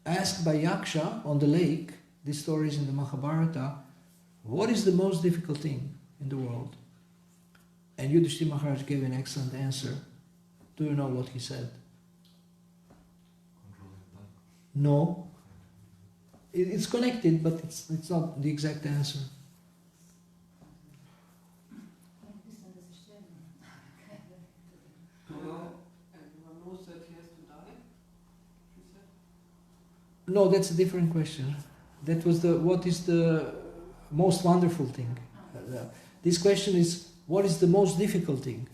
asked by Yaksha on the lake, this story is in the Mahabharata, what is the most difficult thing in the world? And Yudhishthira Maharaj gave an excellent answer. Do you know what he said? No. It's connected, but it's not the exact answer. Everyone knows that he has to die, she said. No, that's a different question. That was what is the most wonderful thing? This question is, what is the most difficult thing?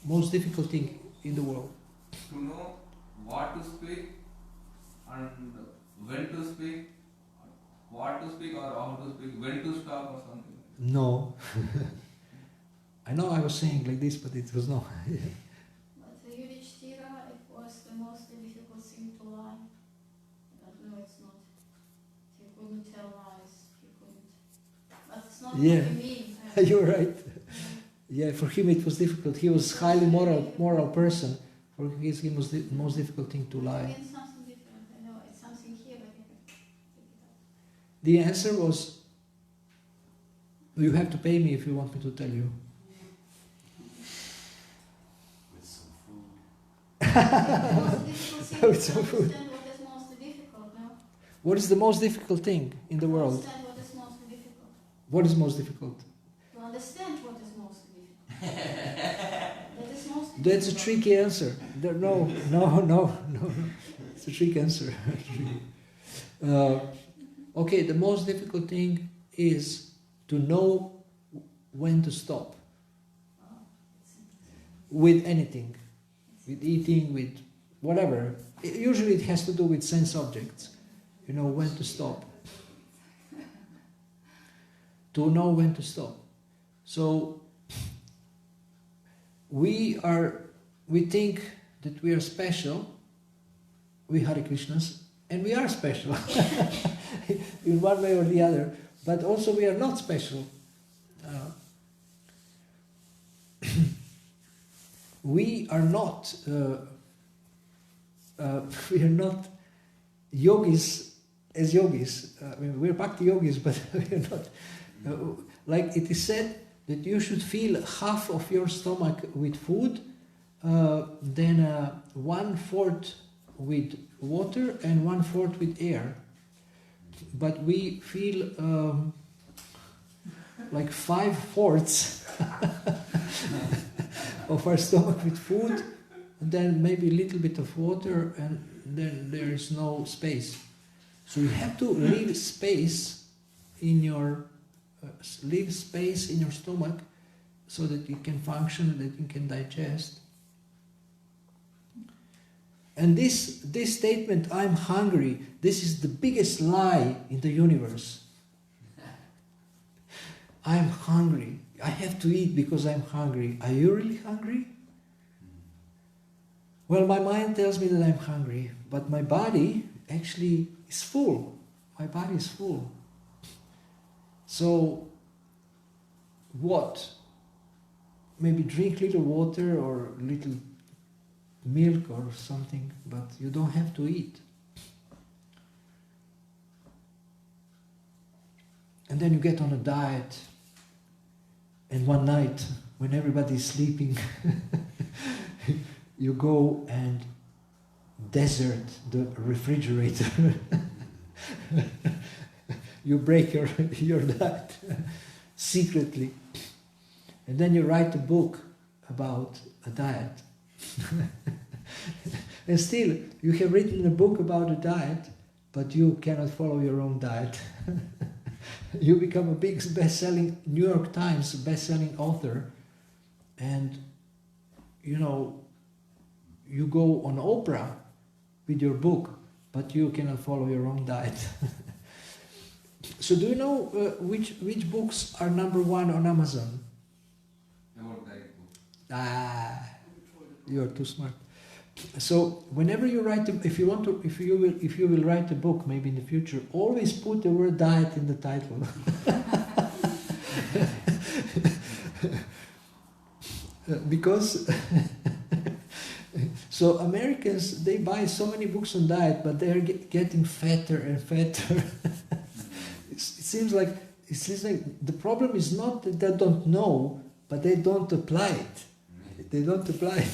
Most difficult thing in the world? To know what to speak and when to speak, what to speak or how to speak, when to stop or something. No. I know I was saying like this, but it was no. But for Yudhishthira, it was the most difficult thing to lie. But no, it's not. He couldn't tell lies. He couldn't. But it's not Yeah. what you mean. You're right. Yeah, for him it was difficult. He was highly moral person. For him it was the most difficult thing to It lie. means something different. I know it's something here, but you can take it out. The answer was, you have to pay me if you want me to tell you. With some food. The most difficult thing With is to some food. understand what is most difficult, no? What is the most difficult thing in the world? Understand what is most difficult. What is most difficult? To understand what is most difficult. That is most difficult. That's a tricky answer. No. It's a trick answer. Okay, the most difficult thing is to know when to stop. With anything. With eating, with whatever. Usually it has to do with sense objects. You know when to stop. To know when to stop. So we think that we are special, we Hare Krishnas, and we are special in one way or the other, but also we are not special. We are not yogis as yogis. I mean, we're bhakti yogis, but we are not. Like it is said that you should fill half of your stomach with food, then 1/4 with water and 1/4 with air. But we fill like 5/4 of our stomach with food, and then maybe a little bit of water, and then there is no space. So you have to leave space in your stomach so that you can function, that you can digest. And this statement, I'm hungry, this is the biggest lie in the universe. I'm hungry. I have to eat because I'm hungry. Are you really hungry? Well, my mind tells me that I'm hungry, but my body actually is full. My body is full. So, what? Maybe drink little water or little milk or something, but you don't have to eat. And then you get on a diet, and one night, when everybody is sleeping, you go and desert the refrigerator. You break your diet secretly. And then you write a book about a diet. And still, you have written a book about a diet, but you cannot follow your own diet. You become a big best-selling, New York Times best-selling author, and you know, you go on Oprah with your book, but you cannot follow your own diet. So do you know which books are #1 on Amazon? About diet book. You are too smart. So whenever you write, if you will write a book, maybe in the future, always put the word diet in the title. Because so Americans, they buy so many books on diet, but they are getting fatter and fatter. It seems like the problem is not that they don't know, but they don't apply it. They don't apply it.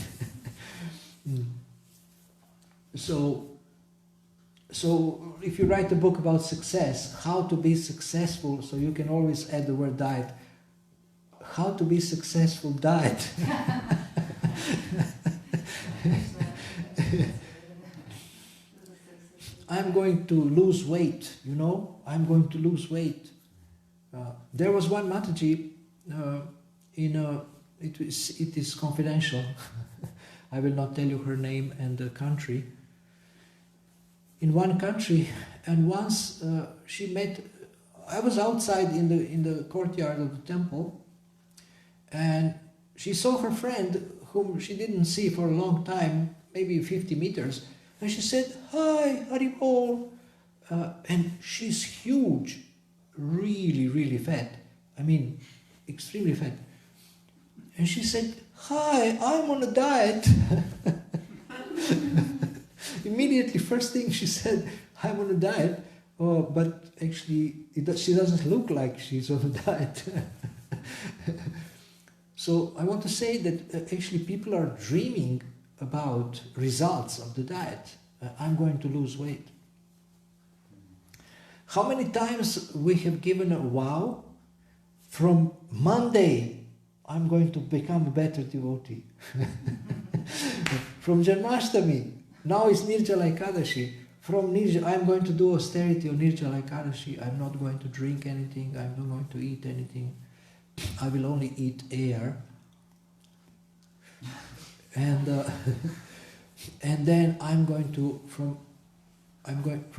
So if you write a book about success, how to be successful, so you can always add the word diet. How to be successful diet. I'm going to lose weight, you know? I'm going to lose weight. There was one Mataji, it is confidential. I will not tell you her name and the country. In one country, and once she met. I was outside in the courtyard of the temple, and she saw her friend whom she didn't see for a long time, maybe 50 meters, and she said, "Hi, Haribol," and she's huge, really, really fat. I mean, extremely fat. And she said, "Hi, I'm on a diet." Immediately, first thing she said, "I'm on a diet." Oh, but actually, she doesn't look like she's on a diet. So I want to say that actually people are dreaming about results of the diet. I'm going to lose weight. How many times we have given a vow from Monday, I'm going to become a better devotee. From Janmashtami, now it's Nirjala Ekadashi. From Nirjala, I'm going to do austerity on Nirjala Ekadashi. I'm not going to drink anything. I'm not going to eat anything. I will only eat air. And and then from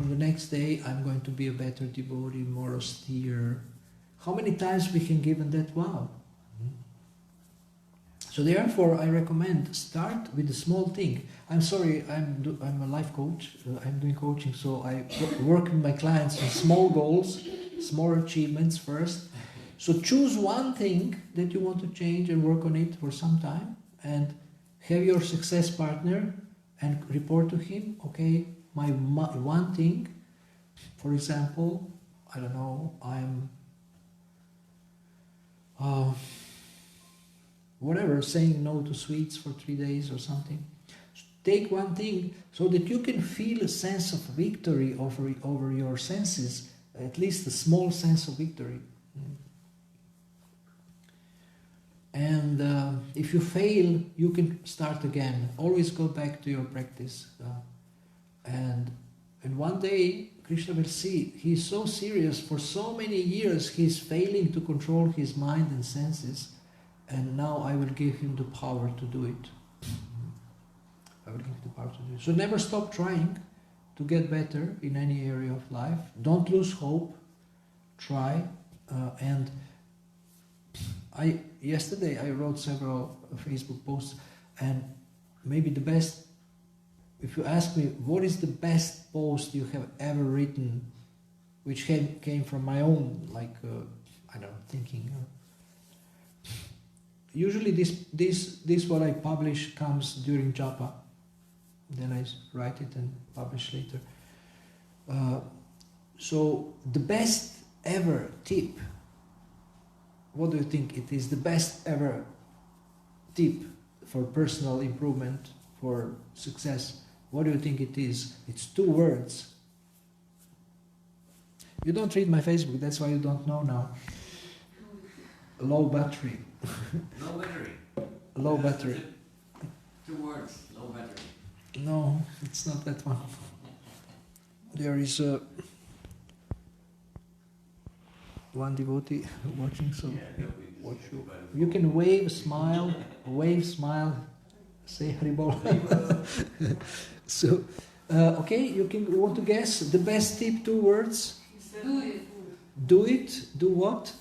the next day, I'm going to be a better devotee, more austere. How many times we can give that vow? So therefore, I recommend start with a small thing. I'm sorry, I'm a life coach. I'm doing coaching, so I work with my clients on small goals, small achievements first. So choose one thing that you want to change and work on it for some time, and have your success partner and report to him. Okay, my one thing. For example, I don't know. I'm whatever, saying no to sweets for 3 days or something. Take one thing so that you can feel a sense of victory over your senses, at least a small sense of victory. And if you fail, you can start again. Always go back to your practice. And one day, Krishna will see, he's so serious, for so many years he's failing to control his mind and senses. And now I will give him the power to do it. I will give him the power to do it. So never stop trying to get better in any area of life. Don't lose hope. Try. And yesterday I wrote several Facebook posts, and maybe the best, if you ask me, what is the best post you have ever written, which came from my own, I don't know, thinking. Usually this what I publish comes during japa. Then I write it and publish later. So the best ever tip, what do you think it is? The best ever tip for personal improvement, for success, what do you think it is? It's 2 words. You don't read my Facebook, that's why you don't know now. Low battery. No battery. Low battery. 2 words, low battery. No, it's not that one. There is one devotee watching, so watch you. You can wave, smile, say Haribol. So, okay, you want to guess the best tip? 2 words. Do it. Do it. Do what?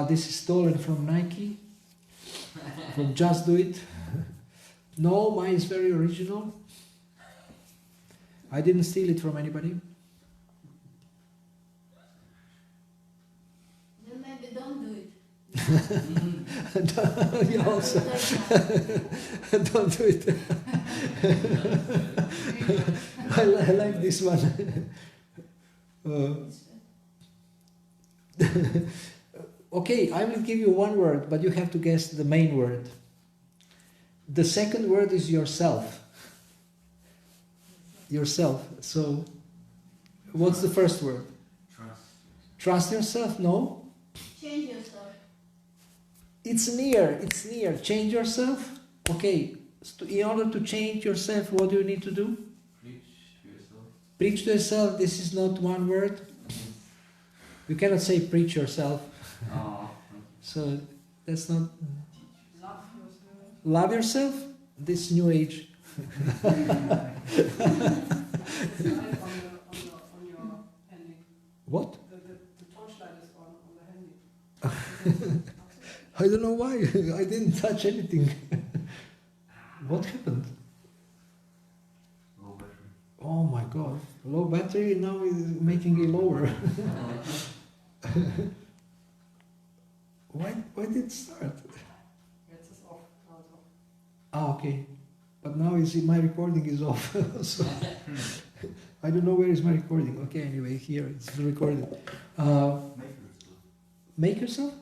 This is stolen from Nike, from Just Do It. No, mine is very original. I didn't steal it from anybody. Then maybe don't do it. You also don't do it. I like this one. Okay, I will give you 1 word, but you have to guess the main word. The second word is yourself. Yourself. So, what's the first word? Trust. Trust yourself? No. Change yourself. It's near. Change yourself. Okay. In order to change yourself, what do you need to do? Preach to yourself. Preach to yourself. This is not 1 word. You cannot say preach yourself. Oh. So that's not Love yourself. love yourself. This new age. It's light on your handy. What? The torchlight is on the handy. I don't know why. I didn't touch anything. What happened? Low battery. Oh my god. Low battery now is making it lower. Why did it start? Jetzt ist off. Now it's off. Ah, okay. But now my recording is off. So I don't know where is my recording. Okay, anyway, here it's recorded. Make yourself?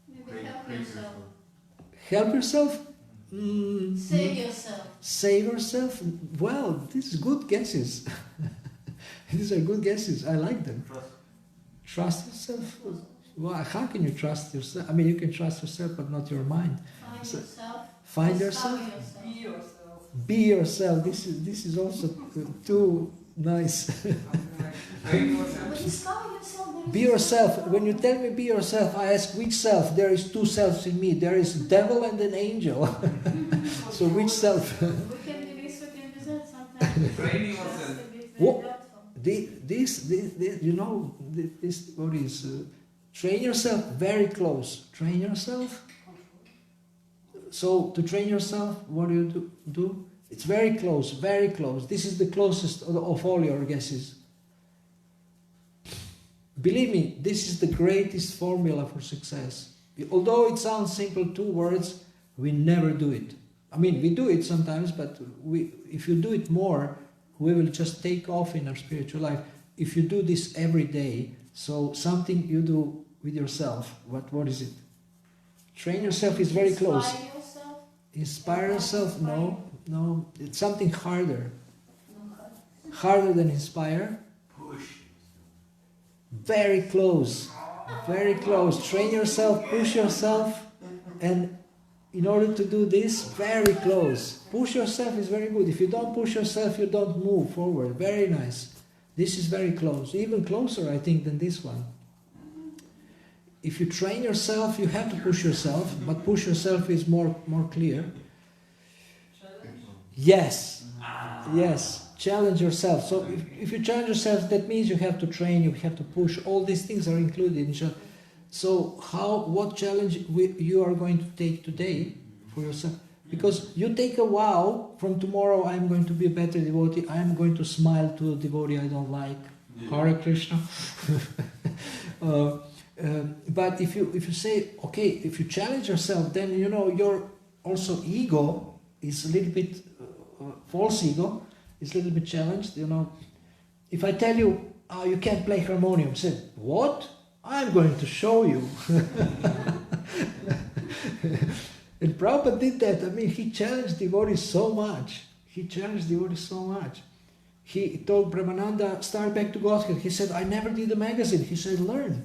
Maybe help yourself. Help yourself? Save yourself. Save yourself? Well, these are good guesses. These are good guesses. I like them. Trust yourself? Well, how can you trust yourself? I mean, you can trust yourself, but not your mind. Find So- yourself. Find Discover yourself? Be yourself. Be yourself. This is also too nice. But discover yourself. There is Be yourself. When you tell me be yourself, I ask which self? There is two selves in me. There is a devil and an angel. So which self? We can do this, we can do that sometimes. Training Just yourself. a bit What? doubtful. This you know, this what is train yourself very close. Train yourself. So to train yourself, what do you do? It's very close, very close. This is the closest of all your guesses. Believe me, this is the greatest formula for success. Although it sounds simple, 2 words, we never do it. I mean, we do it sometimes, but if you do it more, we will just take off in our spiritual life. If you do this every day, so something you do with yourself, what is it? Train yourself is very close. Inspire yourself. Inspire yourself? No, it's something harder. No. Harder than inspire. Push. Very close. Very close. Train yourself, push yourself, and in order to do this, very close. Push yourself is very good. If you don't push yourself, you don't move forward. Very nice. This is very close. Even closer, I think, than this one. If you train yourself, you have to push yourself, but push yourself is more clear. Yes. Yes. Challenge yourself. So if you challenge yourself, that means you have to train, you have to push. All these things are included in challenge. So what challenge you are going to take today for yourself? Because you take a vow, from tomorrow I'm going to be a better devotee, I'm going to smile to a devotee I don't like. Yeah. Hare Krishna. But if you say, okay, if you challenge yourself, then you know your also ego is a little bit, false ego is a little bit challenged, you know. If I tell you, you can't play harmonium, say, what? I'm going to show you. And Prabhupada did that. I mean, he challenged devotees so much. He told Brahmananda, start back to Godhead. He said, I never did a magazine. He said, learn.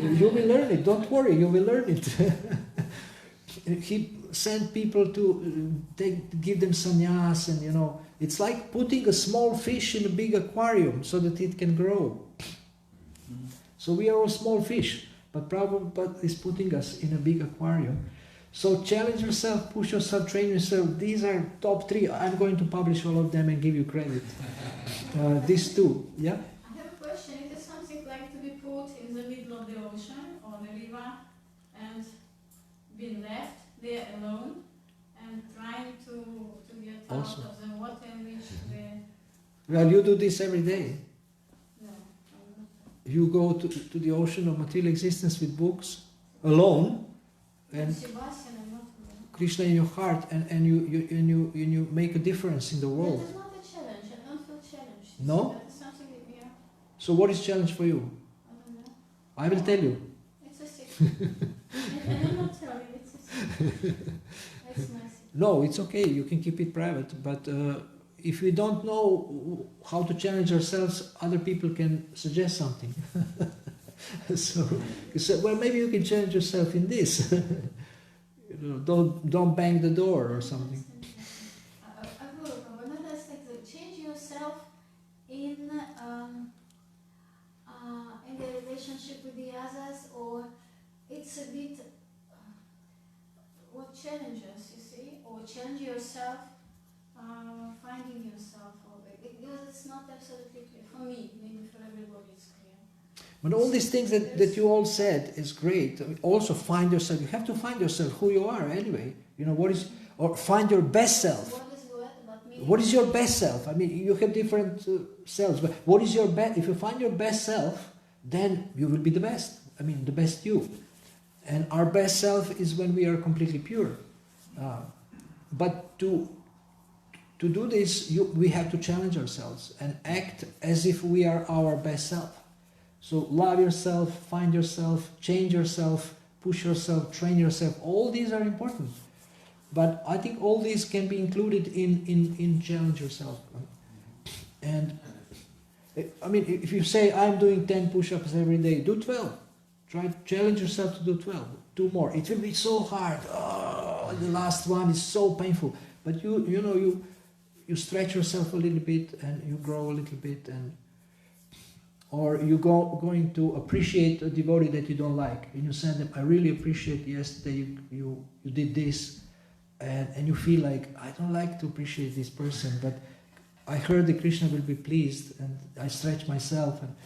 You will learn it. Don't worry, you will learn it. He sent people to give them sannyas, and you know, it's like putting a small fish in a big aquarium so that it can grow. So we are all small fish, but Prabhupada is putting us in a big aquarium. So challenge yourself, push yourself, train yourself. These are top 3. I'm going to publish all of them and give you credit. These 2, yeah? I have a question. It is something like to be put in the middle of the ocean or the river and be left there alone and trying to get Also. out of the water in which the... Well, you do this every day. No, I'm not. You go to the ocean of material existence with books, alone, and Sebastian, I'm not alone. Krishna in your heart, and you make a difference in the world. That is not a challenge. I don't feel challenged. No? That is something that, yeah, So what is challenge for you? I don't know. I will tell you. It's a secret. I will not tell you, it's a secret. It's my secret. No, it's okay, you can keep it private, but if we don't know how to challenge ourselves, other people can suggest something. So you say, well, maybe you can challenge yourself in this. You know, don't bang the door or something. Change yourself in the relationship with the others, or it's a bit what challenges, you see, or challenge yourself, finding yourself, or because it's not absolutely clear for me. Maybe for everybody it's clear. But all these things that you all said is great. I mean, also find yourself. You have to find yourself who you are anyway. You know what is, or find your best self. What is good about me? What is your best self? I mean, you have different selves, but what is your best? If you find your best self, then you will be the best. I mean, the best you. And our best self is when we are completely pure. But to do this, we have to challenge ourselves and act as if we are our best self. So love yourself, find yourself, change yourself, push yourself, train yourself. All these are important. But I think all these can be included in challenge yourself. And I mean, if you say, I'm doing 10 push-ups every day, do 12. Try challenge yourself to do 12. Do more. It will be so hard. Oh, the last one is so painful. But you stretch yourself a little bit and you grow a little bit, and or you going to appreciate a devotee that you don't like, and you send them, I really appreciate yesterday you did this, and you feel like, I don't like to appreciate this person, but I heard that Krishna will be pleased, and I stretch myself, and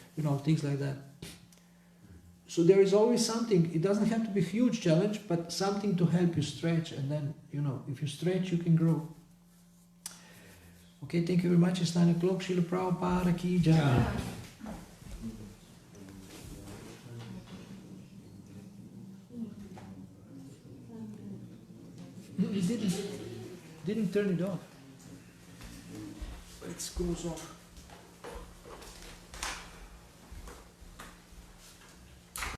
things like that. So there is always something. It doesn't have to be a huge challenge, but something to help you stretch, and then, if you stretch, you can grow. Okay, thank you very much. It's 9 o'clock. Srila Prabhupada ki jai. It didn't turn it off. But it goes off.